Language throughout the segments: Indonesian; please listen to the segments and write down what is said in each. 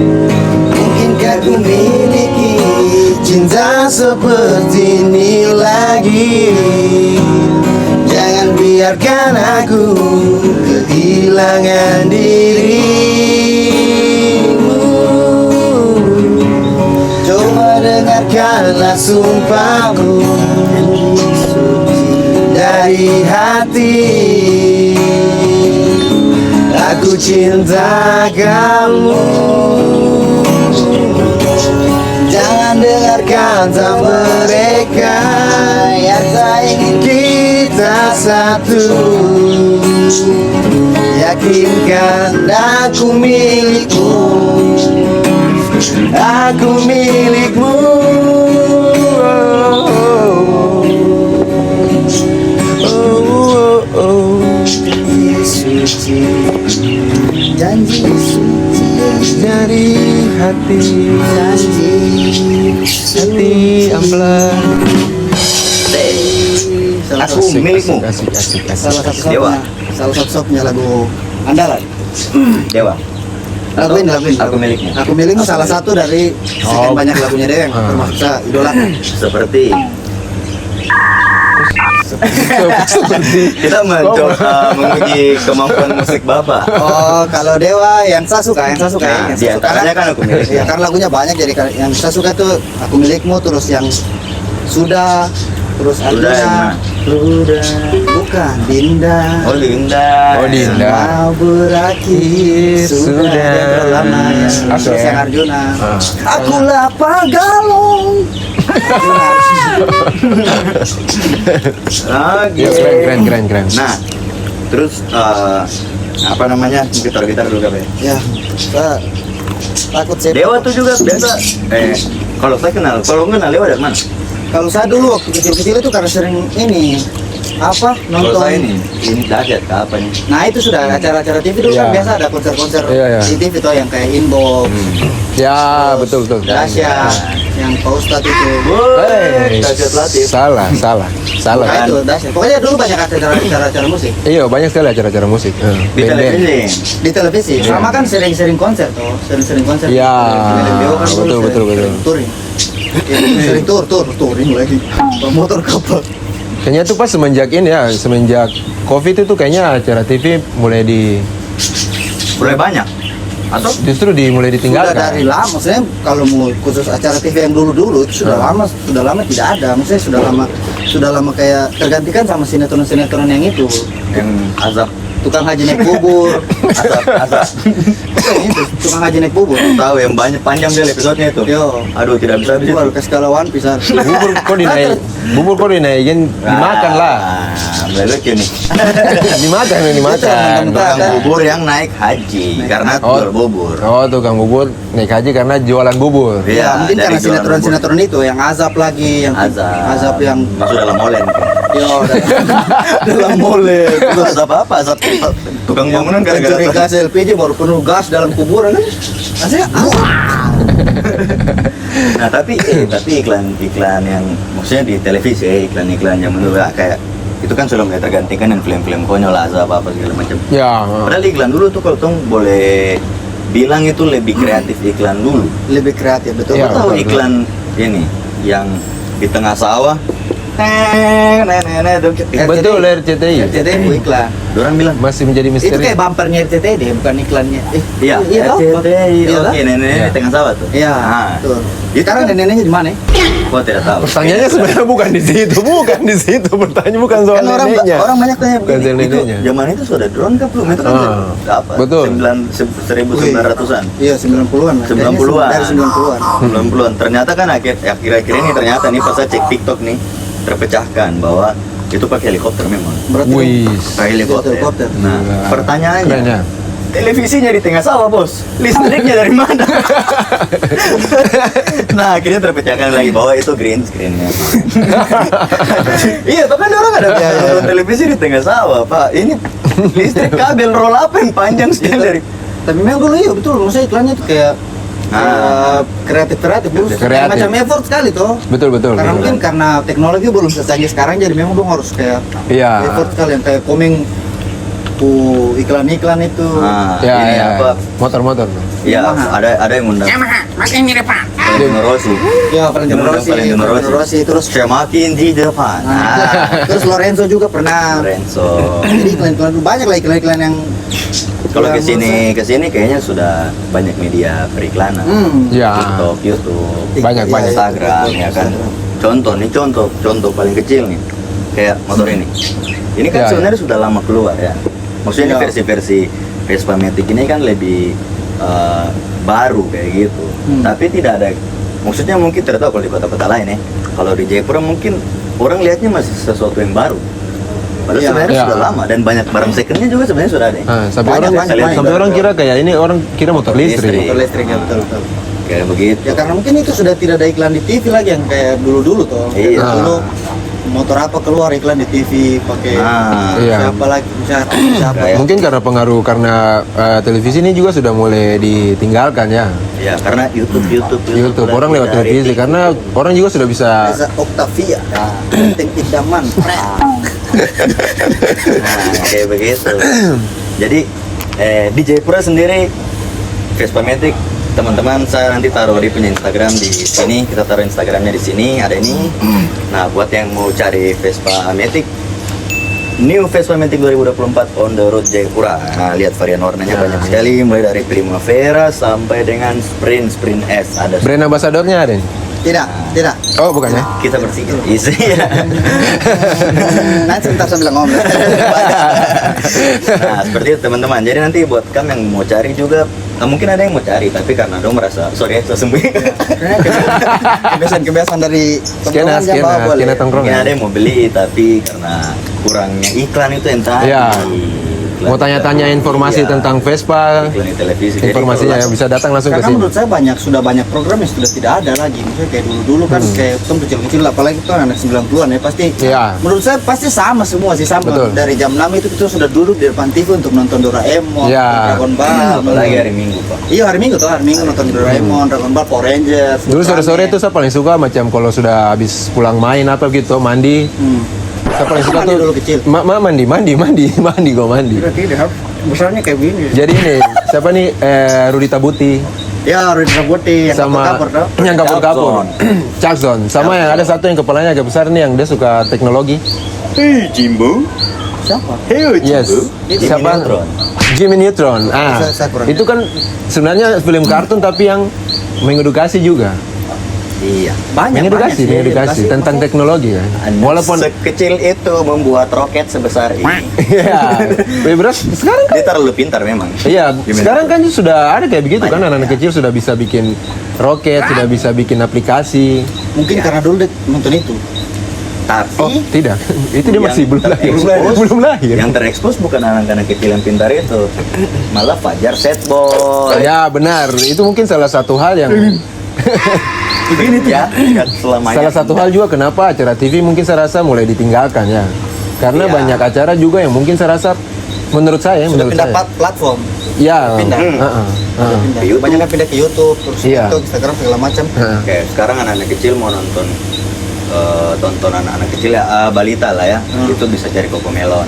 Mungkinkah ku miliki cinta seperti ini lagi? Jangan biarkan aku kehilangan dirimu. Coba dengarkanlah sumpahku dari hati. Aku cinta kamu. Jangan dengarkan kata mereka yang tak ingin kita satu. Yakinkan aku milikmu, aku milikmu. Suci, janji suci dari hati, janji hati amplas. Aku milikmu. Salah satu Dewa. satunya lagu andalan. Dewa. Laguin. Aku milikmu. Aku milikmu salah satu dari sekian banyak lagunya Dewa yang termasuk saya idolakan. Seperti Seperti kita mencoba menguji kemampuan musik Bapak. Oh, kalau Dewa yang saya suka, Nah, di antaranya kan aku milikmu. Ya, kan lagunya banyak, jadi yang saya suka tuh Aku Milikmu, terus yang Sudah, terus Arjuna, bukan Dinda. Oh Dinda. Oh, Dinda. Mau berakhir sudah yang lama ya. Oke. Terus yang Arjuna. Ah. Aku lapar galong. Ya, keren. Nah, terus apa namanya, gitar dulu apa ya? Ya, saya takut saya. Dewa tuh juga biasa. Kalau saya kenal, kalau kenal Dewa dari mana? Kalau saya dulu waktu kecil-kecil itu karena sering ini apa Kalau nonton. saya ini dahsyat apa nih? Nah itu sudah acara-acara TV dulu kan Iya. biasa ada konser-konser Iya. di TV tuh yang kayak Inbox, Ya, betul. Dahsyat, yang Pak Ustadz itu. Hey, Dahsyat Latif. salah. Nah itu Dahsyat. Pokoknya dulu banyak acara-acara musik Iya, banyak sekali acara-acara musik. Di Band-band. televisi. di televisi. Sama kan sering-sering konser tuh, sering-sering konser. Iya, Dewa kan dulu betul. sering touring. Ya, sering touring lagi. Motor kapal. Kayaknya tuh pas semenjak COVID itu kayaknya acara TV mulai Mulai banyak. Atau justru mulai Sudah ditinggalkan. dari lama, maksudnya kalau mau khusus acara TV yang dulu itu sudah lama tidak ada. Maksudnya sudah lama kayak tergantikan sama sinetron-sinetron yang itu. yang azab Tukang haji naik bubur. azab Itu tukang haji naik bubur. tahu yang banyak panjang dia episodenya itu. Yo, Aduh tidak bisa habis itu. bubur ke skalawan pisah. Bubur kok dinaikin, dimakan lah. Belok ini. dimakan. Tukang bubur yang naik haji karena jual bubur. Oh, tukang bubur naik haji karena jualan bubur. Iya, Ya, mungkin dari karena jualan sinetron-sinetron itu yang azab lagi, yang azab yang masuk dalam molen. yo dalam mole. Terus azab apa? Azab tukang bangunan gara-gara Pencuri gas LPG baru penuh gas dalam kuburan kan? Maksudnya Nah tapi iklan yang maksudnya di televisi iklan yang menurut kayak itu kan sudah mulai tergantikan dengan film-film konyol azab apa segala macam. Ya. Padahal iklan dulu tuh kalau tong boleh bilang itu lebih kreatif iklan dulu. lebih kreatif betul. Iya, Tahu betul. iklan ini yang di tengah sawah. Betul, RCTI. RCTI itu iklan. Orang bilang Masih menjadi Itu misteri. kayak bumpernya RCTI bukan iklannya. iya, toh? RCTI. Iya, Oke, toh? nenek Iya. di tengah sawah tuh. Iya, Nah, betul. itu Sekarang kan- neneknya di mana? Kok tidak tahu? Pertanyaannya sebenarnya bukan di situ. Pertanyaan bukan soal Kan neneknya. orang banyak tanya Bukan soal begini. Itu neneknya. zaman itu sudah drone kan belum? Itu kan apa? Betul. 1900-an. Iya, 90-an. lah. 90-an. Dari 90-an. 90-an. Ternyata kan akhir-akhir ini ternyata nih pas saya cek TikTok nih terpecahkan bahwa itu pakai helikopter memang. Berarti Wih. Pakai helikopter. Helikopter. Nah, Gila. pertanyaannya, Keren ya? televisinya di tengah sawah bos, listriknya dari mana? Nah akhirnya terpecahkan lagi bahwa itu green screen ya. Iya, tapi kan orang ada nonton televisi di tengah sawah pak. Ini listrik kabel roll up yang panjang sekian dari. Tapi memang dulu iya betul, maksudnya iklannya tuh kayak kreatif dulu. Kreatif. Macam effort sekali tuh. Betul. Karena mungkin karena teknologi belum secanggih sekarang, jadi memang dong harus kayak Iya. effort sekali yang kayak komeng lampu iklan-iklan itu. Nah, Ya, ini ya, apa? motor-motor. Ya, Yamaha. ada yang undang Pakai ini Pak. Valentino Rossi. Ya, Valentino Rossi, Valentino Rossi. terus Semakin di depan. terus Lorenzo juga pernah. Lorenzo. Jadi iklan-iklan banyak lah iklan-iklan yang Kalau yang kesini kayaknya sudah banyak media periklanan. Ya. TikTok, YouTube, Banyak, banyak. Instagram, ya kan. Contoh paling kecil nih, kayak motor ini. Ini kan Ya, sebenarnya sudah lama keluar ya. Maksudnya ini Ya. versi-versi Vespa Matic ini kan lebih baru kayak gitu. Tapi tidak ada, maksudnya mungkin tidak tahu kalau di kota-kota lain ya. Kalau di Jayapura mungkin orang lihatnya masih sesuatu yang baru. Padahal Ya. sebenarnya Ya. sudah lama dan banyak barang secondnya juga sebenarnya sudah ada. Sampai Banyak, orang banyak. sampai orang kira kayak ini orang kira motor listrik. motor listriknya betul. Kayak begitu. Ya karena mungkin itu sudah tidak ada iklan di TV lagi yang kayak dulu-dulu toh. Iya. Dulu motor apa keluar iklan di TV pakai Iya. siapa lagi siapa. Kayak- Mungkin karena pengaruh karena televisi ini juga sudah mulai ditinggalkan ya. Ya, karena YouTube. YouTube orang lewat dari televisi TV. karena orang juga sudah bisa Reza Octavia, penting idaman. Nah, kayak begitu. Jadi di Jayapura sendiri Vespa Matic teman-teman saya nanti taruh di punya Instagram di sini, kita taruh Instagramnya di sini, ada ini. Nah, buat yang mau cari Vespa Matic, New Vespa Matic 2024 on the road Jayapura. Nah, lihat varian warnanya banyak sekali, mulai dari Primavera sampai dengan Sprint S. Ada brand ambassadornya ada nih. Tidak. Oh bukan ya? kita bertiga. Isi ya. Nanti sebentar saya bilang ngomong. Nah, seperti itu teman-teman. Jadi nanti buat kamu yang mau cari juga, mungkin ada yang mau cari, tapi karena dong merasa sorry saya sembunyi. Kebiasaan dari Skena Mungkin tongkrongan. ada yang mau beli, tapi karena kurangnya iklan itu yang tadi. Iya. Iklan Mau tanya-tanya di- informasi iya, tentang Vespa, iklan di televisi. Jadi informasinya ya kalau bisa datang langsung ke Karena sini. menurut saya sudah banyak program yang sudah tidak ada lagi. Misalnya kayak dulu kan kayak tom kecil-kecil apalagi itu anak 90-an ya pasti. Iya. Menurut saya pasti sama semua sih sama. Betul. Dari jam 6 itu kita sudah duduk di depan TV untuk nonton Doraemon, Iya. Dragon Ball. apalagi hari Minggu, Pak. Iya hari Minggu nonton Doraemon, Dragon Ball, Power Rangers. Dulu sore-sore Ultraman. itu saya paling suka macam kalau sudah habis pulang main apa gitu, mandi. Saya paling suka Mandi tuh dulu kecil. mandi gua mandi. Tidak, besarnya kayak gini. Jadi ini siapa nih Rudi Tabuti Ya, Rudy Rabuti yang sama kapur toh. yang kapur-kapur. Charleston. Sama yang ada satu yang kepalanya agak besar nih yang dia suka teknologi. Hey, Jimbo. Siapa? Hey, Yes. Jimmy Siapa? Neutron. Jimmy Neutron. Saya kurang Itu kan sebenarnya film kartun tapi yang mengedukasi juga. Iya. Mengedukasi tentang teknologi kan. Walaupun sekecil itu membuat roket sebesar ini. iya. Beras sekarang kan Dia terlalu pintar memang. iya, Gimana? sekarang kan sudah ada kayak begitu kan anak-anak kecil sudah bisa bikin roket, sudah bisa bikin aplikasi. Mungkin karena dulu dia nonton itu. Tapi Oh, tidak. Itu dia yang masih belum lahir. terekspos- Belum lahir. Yang terekspos bukan anak-anak kecil yang pintar itu, malah Fajar Set Boy. Ya, benar. Itu mungkin salah satu hal yang Begini tuh ya, selamanya. salah satu hal juga kenapa acara TV mungkin saya rasa mulai ditinggalkan ya. Karena Iya. banyak acara juga yang mungkin saya rasa menurut saya Sudah menurut pindah saya. platform. Ya. pindah. Heeh. YouTube. Banyak kan pindah ke YouTube, terus Iya. TikTok, Instagram segala macam. Heeh. Oke, sekarang anak-anak kecil mau nonton tonton anak-anak kecil ya balita lah ya, itu bisa cari Cocomelon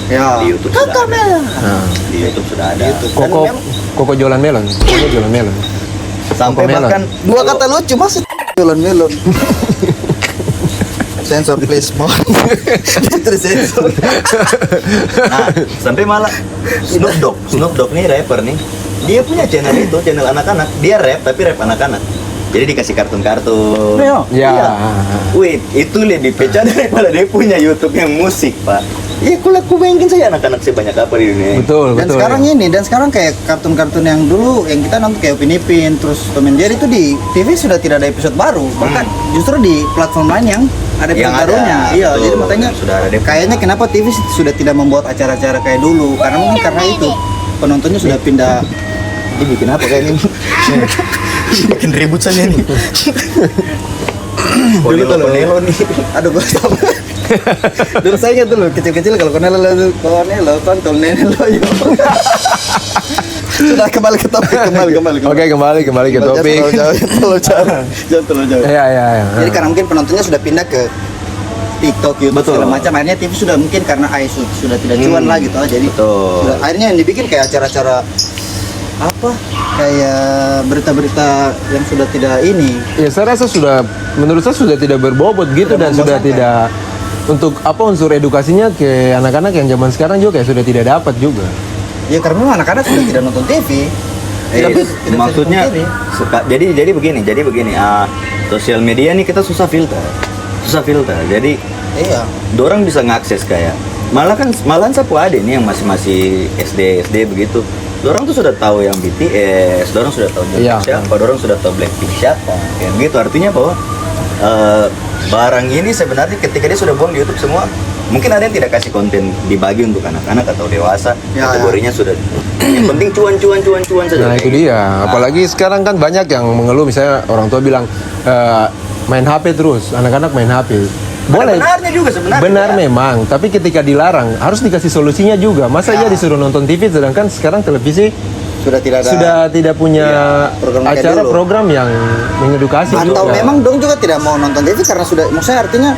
Ya. di YouTube sudah ada. Heeh. Di YouTube sudah ada. Dan Koko memang Koko jualan melon. Koko jualan melon. sampai Cocomelon. bahkan Dua kata lucu masih melon. Sensor please mau. Itu sensor. nah, sampai malah Snoop Dogg nih rapper nih. Dia punya channel itu, channel anak-anak. Dia rap tapi rap anak-anak. Jadi dikasih kartun-kartun. Ya. Ya. Iya. Wait, itu lebih pecah daripada dia punya YouTube yang musik, Pak. Iya, aku bayangin saya anak-anak sebanyak apa di dunia ini. Betul, Dan betul. sekarang kayak kartun-kartun yang dulu yang kita nonton kayak Upin Ipin, terus Tom and Jerry itu di TV sudah tidak ada episode baru, bahkan justru di platform lain yang ada Yang episode ada, barunya. Iya, betul. jadi makanya Sudah ada dia punya. kayaknya kenapa TV sudah tidak membuat acara-acara kayak dulu, karena mungkin karena itu penontonnya sudah pindah. Ini bikin apa kayak ini? Bikin ribut saja nih. Konelo nih. Aduh, gue sama. Dulu saya ingat dulu kecil-kecil kalau Konelo kontol nenelo yo. Sudah kembali ke topik, kembali. Oke, kembali ke topik. Jangan terlalu jauh. Ya. Jadi karena mungkin penontonnya sudah pindah ke TikTok, YouTube Betul. segala macam. Akhirnya TV sudah mungkin karena sudah tidak cuan lagi toh. Jadi Betul. akhirnya yang dibikin kayak acara-acara apa? Kayak berita-berita yang sudah tidak ini. Ya saya rasa menurut saya sudah tidak berbobot gitu Sudah dan sudah membosankan. tidak untuk apa unsur edukasinya ke anak-anak yang zaman sekarang juga kayak sudah tidak dapat juga. Ya karena memang anak-anak sudah tidak nonton TV. Tidak Maksudnya bisa nonton TV. jadi begini, sosial media nih kita susah filter. Jadi Iya. dorang bisa ngakses kayak malahan sapu ade nih yang masih SD begitu. Dorang tuh sudah tahu yang BTS, dorang sudah tahu Iya. siapa, dorang sudah tahu Blackpink siapa. Kayak begitu artinya bahwa barang ini sebenarnya ketika dia sudah buang di YouTube semua, mungkin ada yang tidak kasih konten dibagi untuk anak-anak atau dewasa, Ya, kategorinya sudah yang penting cuan saja. Nah itu dia. Apalagi sekarang kan banyak yang mengeluh misalnya orang tua bilang main HP terus, anak-anak main HP. Boleh. Benarnya juga sebenarnya. Benar memang, tapi ketika dilarang harus dikasih solusinya juga. Masa Ya. iya disuruh nonton TV sedangkan sekarang televisi Sudah tidak ada. sudah tidak punya program kayak acara dulu. program yang mengedukasi Atau juga. memang dong juga tidak mau nonton TV karena sudah, maksudnya artinya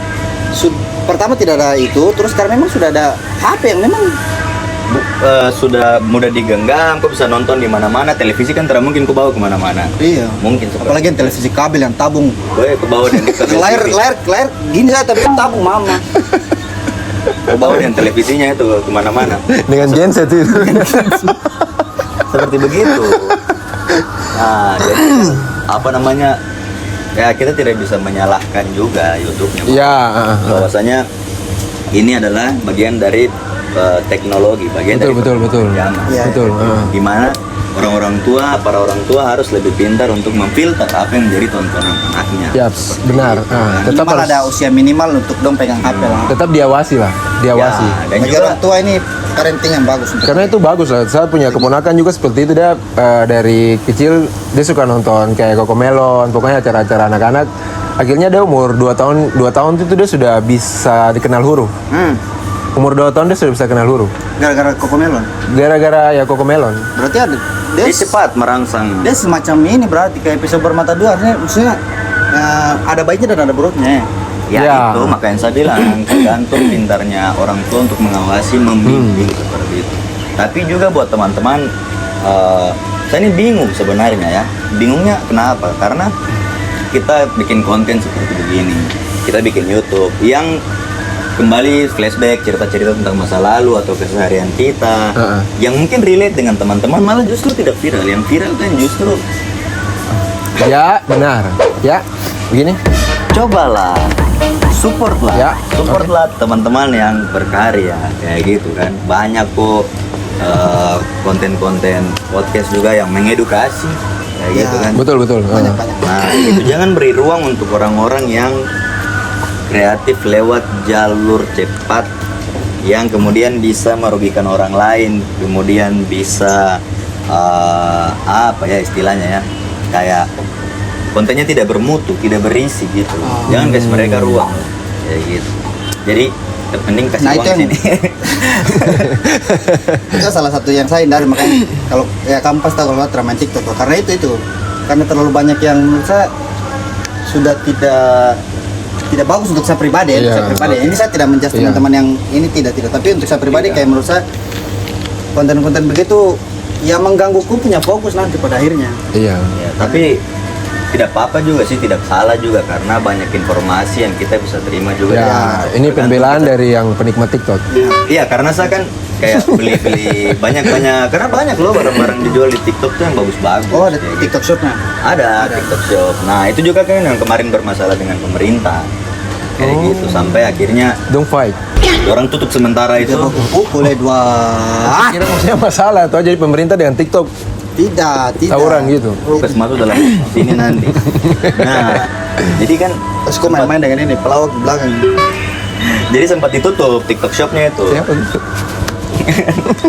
pertama tidak ada itu, terus karena memang sudah ada HP yang memang Sudah mudah digenggam, kok bisa nonton di mana-mana. Televisi kan tidak mungkin kau bawa kemana-mana. iya. Mungkin seperti Apalagi yang televisi kabel yang tabung. gue kebawa dan di layar gini saya tapi tabung mama. kebawa dan televisinya itu kemana-mana. dengan genset itu. Seperti begitu. Nah, jadi apa namanya? Ya kita tidak bisa menyalahkan juga YouTube-nya. Ya, Bahwasanya ini adalah bagian dari teknologi, bagian betul dari betul. zaman. Iya. Betul. Di mana para orang tua harus lebih pintar untuk memfilter apa yang menjadi tontonan anaknya. Ya, Seperti benar. itu. Tetap Minimal harus ada usia minimal untuk dong pegang HP lah. tetap diawasi lah, diawasi. Ya, dan Bagi juga orang tua ini parenting yang bagus untuk Karena itu bagus lah. Saya punya keponakan juga seperti itu, dia dari kecil dia suka nonton kayak Cocomelon, pokoknya acara-acara anak-anak. Akhirnya dia umur 2 tahun itu dia sudah bisa dikenal huruf. Umur 2 tahun dia sudah bisa kenal huruf. gara-gara Cocomelon. Gara-gara ya Cocomelon. Berarti ada dia cepat merangsang. dia semacam ini berarti kayak pisau bermata dua, artinya maksudnya ada baiknya dan ada buruknya. Ya, Ya. itu makanya saya bilang tergantung pintarnya orang tua untuk mengawasi, membimbing seperti itu. Tapi juga buat teman-teman, saya ini bingung sebenarnya ya. Bingungnya kenapa? Karena kita bikin konten seperti begini, kita bikin YouTube yang kembali flashback cerita-cerita tentang masa lalu atau keseharian kita, yang mungkin relate dengan teman-teman, malah justru tidak viral. Yang viral kan justru Ya, benar. Ya, begini. cobalah supportlah Ya, supportlah teman-teman yang berkarya kayak gitu kan. Banyak kok konten-konten podcast juga yang mengedukasi kayak Ya. gitu kan. Betul. Banyak. Nah itu jangan beri ruang untuk orang-orang yang kreatif lewat jalur cepat yang kemudian bisa merugikan orang lain, kemudian bisa apa ya istilahnya ya, kayak kontennya tidak bermutu, tidak berisi gitu. Jangan kasih mereka ruang kayak gitu. Jadi mending kasih Nah, uang itu yang- sini. Itu salah satu yang saya hindari, makanya kalau ya kamu pasti tahu kalau nggak main TikTok loh. Karena itu karena terlalu banyak yang menurut saya sudah tidak bagus untuk saya pribadi ya. Iya. Saya pribadi. Ini saya tidak menjudge Iya. teman-teman yang ini tidak, tapi untuk saya pribadi kayak menurut saya konten-konten begitu ya menggangguku punya fokus nanti pada akhirnya. Iya. Ya, tapi tidak apa-apa juga sih, tidak salah juga karena banyak informasi yang kita bisa terima juga. Ya, ini Tergantung pembelaan kita. dari yang penikmat TikTok. Iya, karena saya kan kayak beli-beli banyak-banyak, karena banyak loh barang-barang dijual di TikTok tuh yang bagus-bagus. Oh, ada kayak gitu. TikTok shopnya. Ada TikTok Shop. Nah, itu juga kan yang kemarin bermasalah dengan pemerintah. Kayak gitu sampai akhirnya Don't fight. orang tutup sementara itu. Boleh dua. Kira maksudnya masalah tuh jadi pemerintah dengan TikTok Tidak. tawuran gitu. Lukas masuk dalam sini nanti. Nah, jadi kan Terus kok main-main dengan ini pelawak di belakang. jadi sempat ditutup TikTok Shopnya itu. Siapa gitu?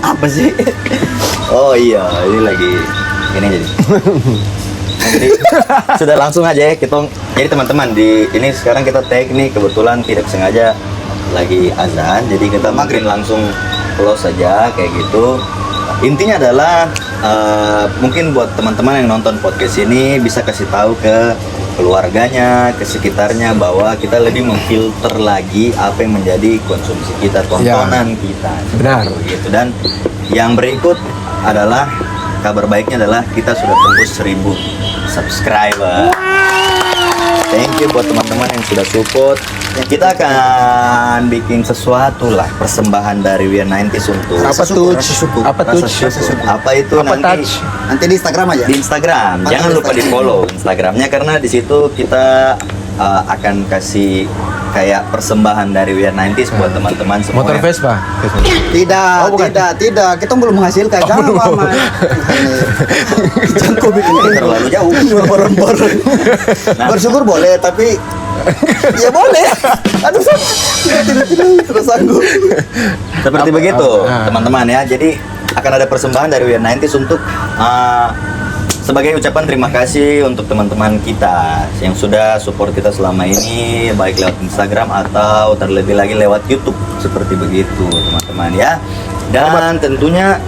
Apa sih? Oh iya, ini lagi ini jadi. Nah, jadi sudah langsung aja ya kita. Jadi teman-teman di ini sekarang kita take nih kebetulan tidak sengaja lagi azan, jadi kita makin langsung close saja kayak gitu. Intinya adalah mungkin buat teman-teman yang nonton podcast ini bisa kasih tahu ke keluarganya, ke sekitarnya, bahwa kita lebih memfilter lagi apa yang menjadi konsumsi kita, tontonan kita. Benar. Gitu. Dan yang berikut adalah kabar baiknya adalah kita sudah tembus 1000 subscriber. Thank you buat teman-teman yang sudah support. Kita akan bikin sesuatu lah, persembahan dari We Are 90s untuk Apa Rasa tuh? syukur, rasa syukur. Apa rasa tuh? syukur. Apa itu Apa nanti touch? Nanti di Instagram aja. di Instagram. Pantau Jangan lupa di Instagram. follow Instagramnya, karena di situ kita akan kasih kayak persembahan dari We Are 90s buat teman-teman semua. Motor Vespa. Tidak, Oh, bukan. tidak. Kita belum menghasilkan. Jangan belum. apa Jangan kau bikin Ini terlalu jauh. bareng-bareng. Bersyukur boleh, tapi ya boleh. Aduh, tidak sanggup. Seperti begitu, Ah. teman-teman ya. Jadi akan ada persembahan dari We Are 90s untuk sebagai ucapan terima kasih untuk teman-teman kita yang sudah support kita selama ini, baik lewat Instagram atau terlebih lagi lewat YouTube, seperti begitu teman-teman ya. Dan tentunya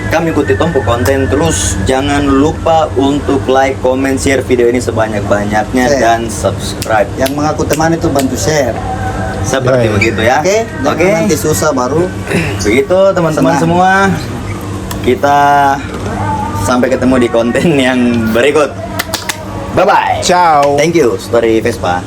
kami ikuti Tompo konten terus. Jangan lupa untuk like, comment, share video ini sebanyak-banyaknya Share. dan subscribe. Yang mengaku teman itu bantu share. Seperti Baik. begitu ya. Oke, jangan nanti susah baru. Begitu teman-teman Senang. semua. Kita sampai ketemu di konten yang berikut. Bye bye. Ciao. Thank you Story Vespa.